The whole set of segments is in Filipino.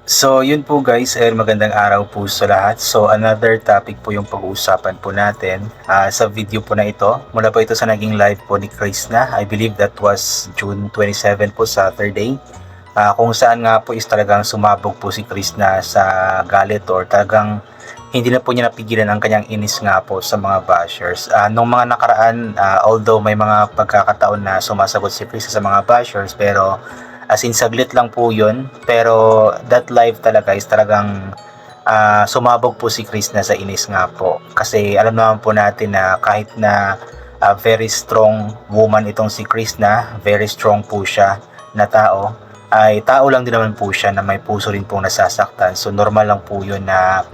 So, yun po guys, magandang araw po sa lahat. So, another topic po yung pag-uusapan po natin sa video po na ito. Mula po ito sa naging live po ni Chris na. I believe that was June 27 po, Saturday. Kung saan nga po is talagang sumabog po si Chris na sa galit or talagang hindi na po niya napigilan ang kanyang inis nga po sa mga bashers. Nung mga nakaraan, although may mga pagkakataon na sumasagot si Chris sa mga bashers, pero as in saglit lang po yun. Pero that live talaga is talagang sumabog po si Chris na sa inis nga po. Kasi alam naman po natin na kahit na very strong woman itong si Chris na, very strong po siya na tao, ay tao lang din naman po siya na may puso rin pong nasasaktan. So normal lang po yun na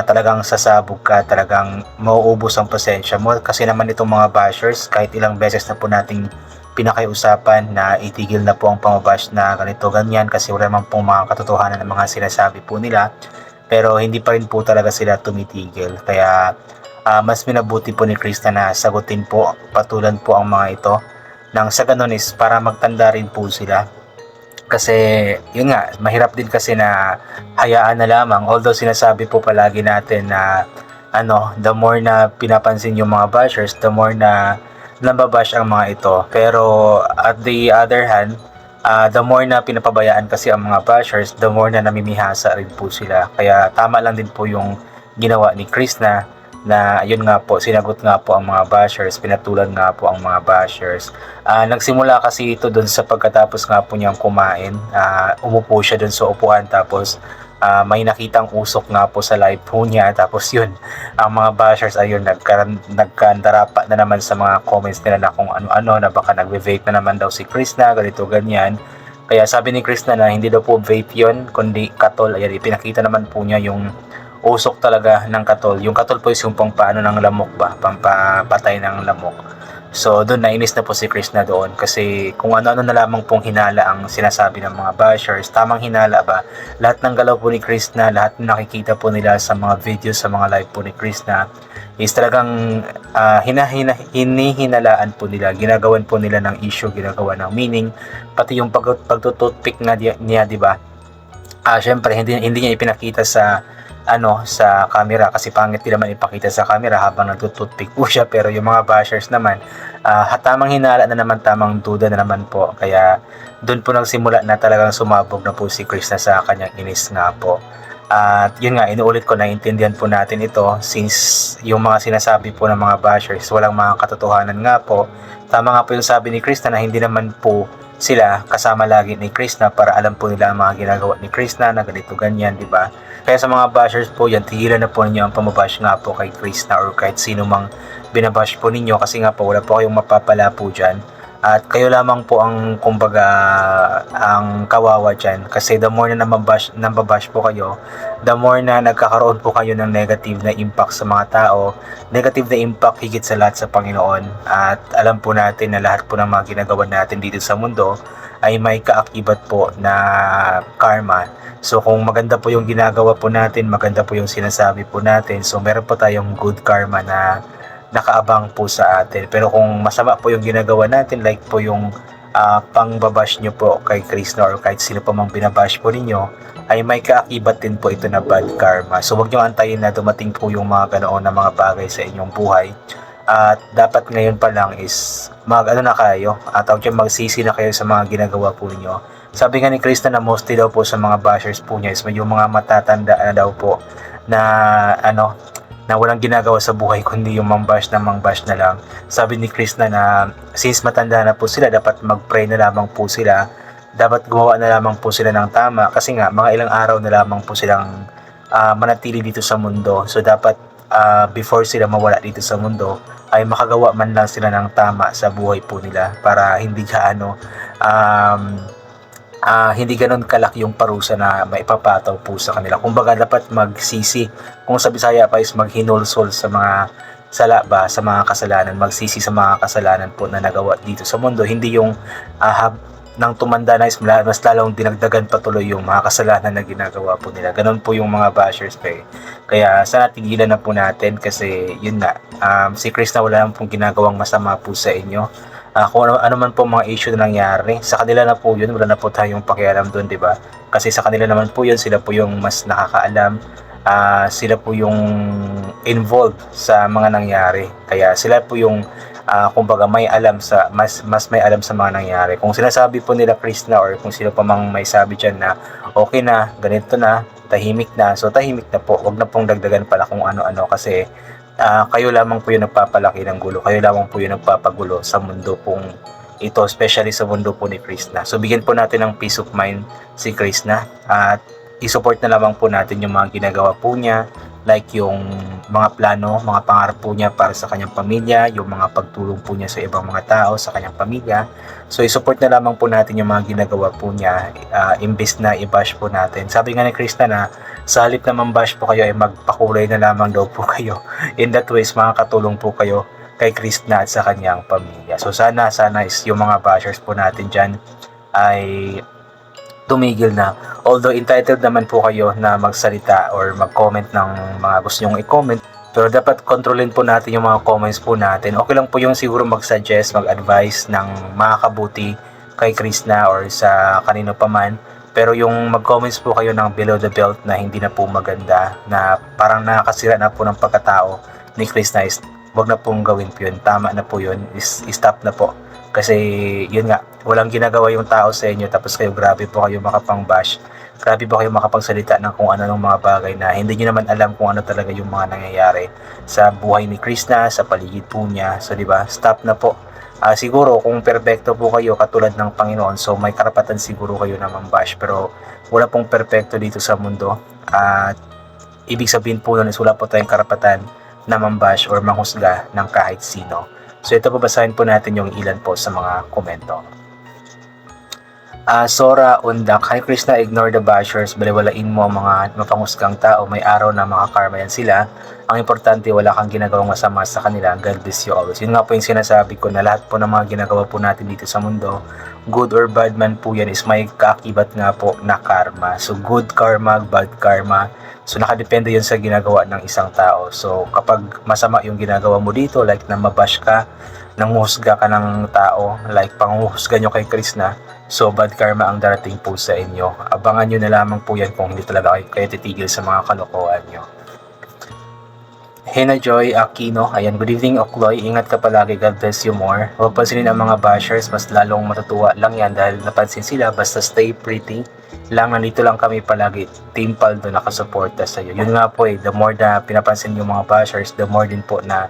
talagang sasabog ka, talagang mauubos ang pasensya mo. Kasi naman itong mga bashers, kahit ilang beses na po nating pinakiusapan na itigil na po ang pamabash na ganito ganyan kasi wala naman pong mga katotohanan ng mga sinasabi po nila, pero hindi pa rin po talaga sila tumitigil. Kaya mas minabuti po ni Krista na sagutin po, patulan po ang mga ito nang sa ganun is para magtanda rin po sila. Kasi yun nga, mahirap din kasi na hayaan na lamang, although sinasabi po palagi natin na the more na pinapansin yung mga bashers, the more na nababash ang mga ito. Pero at the other hand, the more na pinapabayaan kasi ang mga bashers, the more na namimihasa rin po sila. Kaya tama lang din po yung ginawa ni Chris na yun nga po, sinagot nga po ang mga bashers, pinatulan nga po ang mga bashers. Nagsimula kasi ito dun sa pagkatapos nga po niyang kumain, umupo siya dun sa upuan, tapos may nakitang usok nga po sa live po niya, tapos yun, ang mga bashers ayun nagkandarapa na naman sa mga comments nila na kung ano-ano, na baka nagve-vape na naman daw si Chris na ganito ganyan. Kaya sabi ni Chris na hindi daw po vape yun, kundi katol. Ayan, ipinakita naman po niya yung usok talaga ng katol. Yung katol po is yung pampaano ng lamok ba, pampapatay ng lamok. So doon nainis na po si Chris na doon kasi kung ano-ano na lamang pong hinala ang sinasabi ng mga bashers. Tamang hinala ba? Lahat ng galaw po ni Chris na, lahat ng nakikita po nila sa mga videos, sa mga live po ni Chris na is talagang hinihinalaan po nila, ginagawan po nila ng issue, ginagawa ng meaning, pati yung pagtututpick nga niya, di ba? Syempre hindi niya ipinakita sa camera kasi pangit din naman ipakita sa camera habang nagtututpick po siya, pero yung mga bashers naman tamang hinala na naman, tamang duda na naman po. Kaya doon po nagsimula na talagang sumabog na po si Chris na sa kanyang inis nga po. At yun nga, inuulit ko, naiintindihan po natin ito since yung mga sinasabi po ng mga bashers walang mga katotohanan nga po. Tama nga po yung sabi ni Chris na hindi naman po sila kasama lagi ni Krishna para alam po nila ang mga ginagawa ni Krishna na ganito ganyan, di ba? Kaya sa mga bashers po yan, tigilan na po ninyo ang pamabash nga po kay Krishna or kahit sino mang binabash po ninyo, kasi nga po wala po kayong mapapala po dyan. At kayo lamang po ang kumbaga ang kawawa dyan, kasi the more na nababash po kayo, the more na nagkakaroon po kayo ng negative na impact sa mga tao, negative na impact higit sa lahat sa Panginoon. At alam po natin na lahat po ng mga ginagawa natin dito sa mundo ay may kaakibat po na karma. So kung maganda po yung ginagawa po natin, maganda po yung sinasabi po natin, so meron po tayong good karma na nakaabang po sa atin. Pero kung masama po yung ginagawa natin, like po yung pangbabash nyo po kay Krishna or kahit sino pa mang binabash po ninyo, ay may kaakibat din po ito na bad karma. So huwag nyo antayin na dumating po yung mga ganoon na mga bagay sa inyong buhay. At dapat ngayon pa lang is na kayo, at magsisi na kayo sa mga ginagawa po ninyo. Sabi nga ni Krishna na mostly daw po sa mga bashers po niya is yung mga matatanda na daw po na na walang ginagawa sa buhay kundi yung mangbash na lang. Sabi ni Krishna na since matanda na po sila, dapat mag-pray na lamang po sila, dapat gumawa na lamang po sila ng tama, kasi nga mga ilang araw na lamang po silang manatili dito sa mundo. So dapat before sila mawala dito sa mundo ay makagawa man lang sila ng tama sa buhay po nila para hindi hindi ganun kalaki yung parusa na maipapataw po sa kanila. Kumbaga dapat magsisi, kung sa Bisaya pa is maghinulsol sa mga sala ba, sa mga kasalanan, magsisi sa mga kasalanan po na nagawa dito sa mundo. Hindi yung nang tumanda na is mas lalong dinagdagan patuloy yung mga kasalanan na ginagawa po nila. Ganun po yung mga bashers pa eh. Kaya sana tigilan na po natin kasi yun nga, si Chris na wala lang pong ginagawang masama po sa inyo. kung ano man po mga issue na nangyari, sa kanila na po yun, wala na po tayong pakialam doon, di ba? Kasi sa kanila naman po yun, sila po yung mas nakakaalam, sila po yung involved sa mga nangyari. Kaya sila po yung kumbaga may alam sa mas may alam sa mga nangyari. Kung sinasabi po nila Chris na, or kung sino pa mang may sabi diyan na okay na, ganito na, tahimik na, so tahimik na po. Wag na pong dagdagan pala kung ano-ano, kasi kayo lamang po yung nagpapalaki ng gulo, kayo lamang po yung nagpapagulo sa mundo pong ito, especially sa mundo po ni Krishna. So bigyan po natin ng peace of mind si Krishna, at i-support na lamang po natin yung mga ginagawa po niya, like yung mga plano, mga pangarap po niya para sa kanyang pamilya, yung mga pagtulong po niya sa ibang mga tao sa kanyang pamilya. So i-support na lamang po natin yung mga ginagawa po niya, imbes na i-bash po natin. Sabi nga ni Krishna na sa halip na mambash po kayo ay magpakulay na lamang daw po kayo. In that ways, makakatulong po kayo kay Krishna at sa kanyang pamilya. So sana is yung mga bashers po natin dyan ay tumigil na. Although entitled naman po kayo na magsalita or mag-comment ng mga gusto nyong i-comment, pero dapat kontrolin po natin yung mga comments po natin. Okay lang po yung siguro mag-suggest, mag-advise ng makakabuti kay Krishna or sa kanino pa man. Pero yung mag-comments po kayo ng below the belt na hindi na po maganda, na parang nakakasira na po ng pagkatao ni Krishna, is wag na pong gawin po yun. Tama na po yun. Stop na po. Kasi yun nga, walang ginagawa yung tao sa inyo, tapos kayo grabe po kayo makapang-bash. Grabe po kayo makapagsalita ng kung ano ng mga bagay na hindi nyo naman alam kung ano talaga yung mga nangyayari sa buhay ni Krishna, sa paligid po niya. So, di ba? Stop na po. Siguro kung perfecto po kayo katulad ng Panginoon, so may karapatan siguro kayo na mambash, pero wala pong perfecto dito sa mundo. At ibig sabihin po nun is wala po tayong karapatan na mambash or manghusga ng kahit sino. So ito, babasahin po natin yung ilan po sa mga komento. Sora Undak, Hi Krishna, ignore the bashers, baliwalain mo ang mga mapanghusgang tao, may araw na makakarma yan sila. Ang importante, wala kang ginagawang masama sa kanila. God bless you always. Yun nga po yung sinasabi ko, na lahat po ng mga ginagawa po natin dito sa mundo, good or bad man po yan, is may kaakibat nga po na karma. So good karma, bad karma. So nakadepende yun sa ginagawa ng isang tao. So kapag masama yung ginagawa mo dito, like na mabash ka, nanguhusga ka ng tao, like panguhusga nyo kay Krishna, so bad karma ang darating po sa inyo. Abangan nyo na lamang po yan kung hindi talaga kayo titigil sa mga kalokohan nyo. Hena Joy Aquino, ayan, good evening Okloy, ingat ka palagi, God bless you more. Huwag pansinin ang mga bashers, mas lalong matutuwa lang yan dahil napansin sila, basta stay pretty lang, nandito lang kami palagi, Team Paldo nakasuporta sa iyo. Yun nga po the more na pinapansin yung mga bashers, the more din po na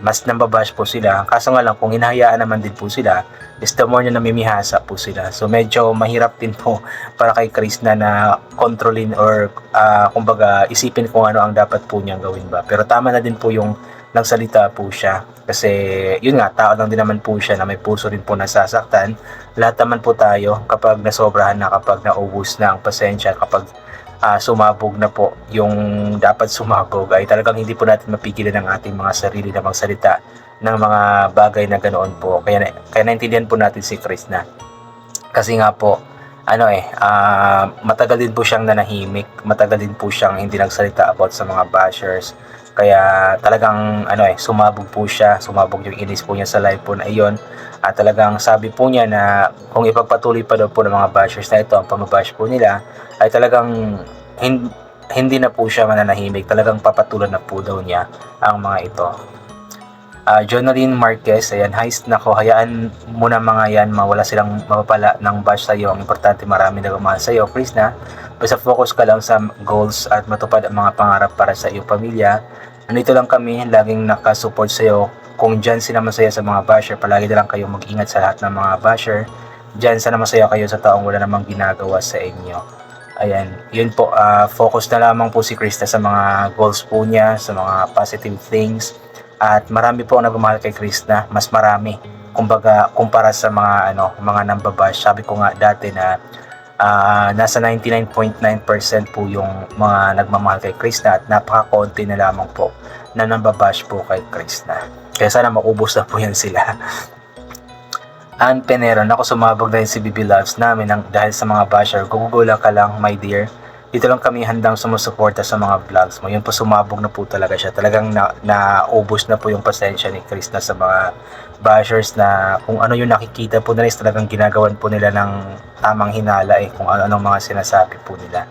mas nambabash po sila. Kaso nga lang, kung hinahayaan naman din po sila, is the more na namimihasa po sila. So medyo mahirap din po para kay Krishna na kontrolin or kumbaga isipin kung ano ang dapat po niyang gawin ba. Pero tama na din po yung nagsalita po siya. Kasi yun nga, tao lang din naman po siya na may puso rin po nasasaktan. Lahat naman po tayo kapag nasobrahan na, kapag naubos na ang pasensya, kapag sumabog na po yung dapat sumabog, ay talagang hindi po natin mapigilan ang ating mga sarili na magsalita ng mga bagay na ganoon po. Kaya naintindihan po natin si Krishna. Kasi nga po, matagal din po siyang nanahimik, matagal din po siyang hindi nagsalita about sa mga bashers. Kaya talagang sumabog po siya, sumabog yung inis po niya sa live po na iyon. At talagang sabi po niya na kung ipagpatuloy pa daw po ng mga bashers na ito ang pamabash po nila, ay talagang hindi na po siya mananahimik, talagang papatulan na po daw niya ang mga ito. Jonaline Marquez, ayan, hi nako, hayaan mo na mga yan, mawala silang mapapala ng bash sa iyo. Ang importante, marami nagmamahal sa iyo, Krishna. Basta focus ka lang sa goals at matupad ang mga pangarap para sa iyong pamilya. Nandito lang kami, laging nakasupport sa iyo. Kung dyan sila masaya sa mga basher, palagi na lang kayo mag-ingat sa lahat ng mga basher. Dyan sana masaya kayo sa taong wala namang ginagawa sa inyo. Ayan, yun po, focus na lamang po si Krishna sa mga goals po niya, sa mga positive things. At marami po ang nagmamahal kay Krishna, mas marami. Kumbaga, kumpara sa mga nambabash. Sabi ko nga dati na nasa 99.9% po yung mga nagmamahal kay Krishna, at napaka-konti na lamang po na nambabash po kay Krishna. Kaya sana maubos na po yan sila. Ann Penero, naku, sumabog na yun si Bibi Loves namin dahil sa mga basher. Gugugula ka lang, my dear. dito lang kami handang sumusuporta sa mga vlogs mo. Yun po, sumabog na po talaga siya. Talagang naubos na po yung pasensya ni Chris na sa mga bashers na kung ano yung nakikita po nila is talagang ginagawan po nila ng tamang hinala kung ano-anong mga sinasabi po nila.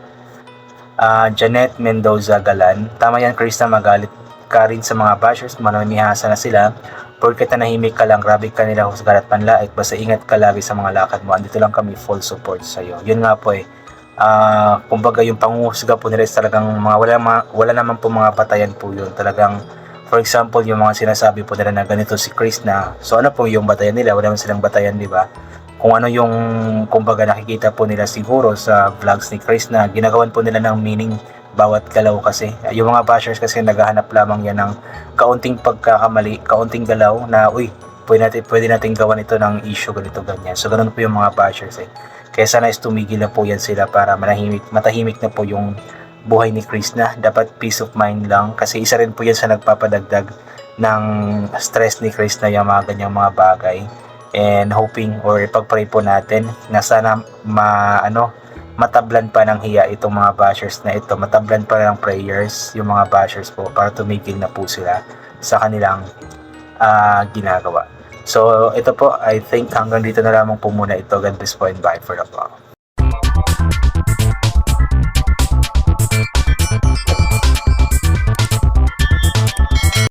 Janet Mendoza Galan, tama yan Chris na magalit ka rin sa mga bashers, manamihasa na sila. Porket nanahimik ka lang, grabe ka nila husgan at panlait, basta ingat ka lagi sa mga lakad mo. Andito lang kami, full support sa iyo. Yun nga po kumbaga yung panguhusga po nila is talagang wala naman po mga batayan po yun. Talagang for example, yung mga sinasabi po nila na ganito si Chris na, so ano po yung batayan nila? Wala naman silang batayan, di ba? Kung ano yung kumbaga nakikita po nila siguro sa vlogs ni Chris na ginagawan po nila ng meaning bawat galaw kasi. Yung mga bashers kasi naghahanap lamang yan ng kaunting pagkakamali, kaunting galaw na pwede natin gawan ito ng issue ganito ganyan. So ganun po yung mga bashers Kaya sana is tumigil na po yan sila para matahimik na po yung buhay ni Chris na. Dapat peace of mind lang kasi isa rin po yan sa nagpapadagdag ng stress ni Chris na yung mga ganyang mga bagay. And hoping or ipagpray po natin na sana matablan pa ng hiya itong mga bashers na ito, matablan pa ng prayers yung mga bashers po para tumigil na po sila sa kanilang ginagawa. So ito po, I think hanggang dito na lamang po muna ito. God bless po and bye for the vlog.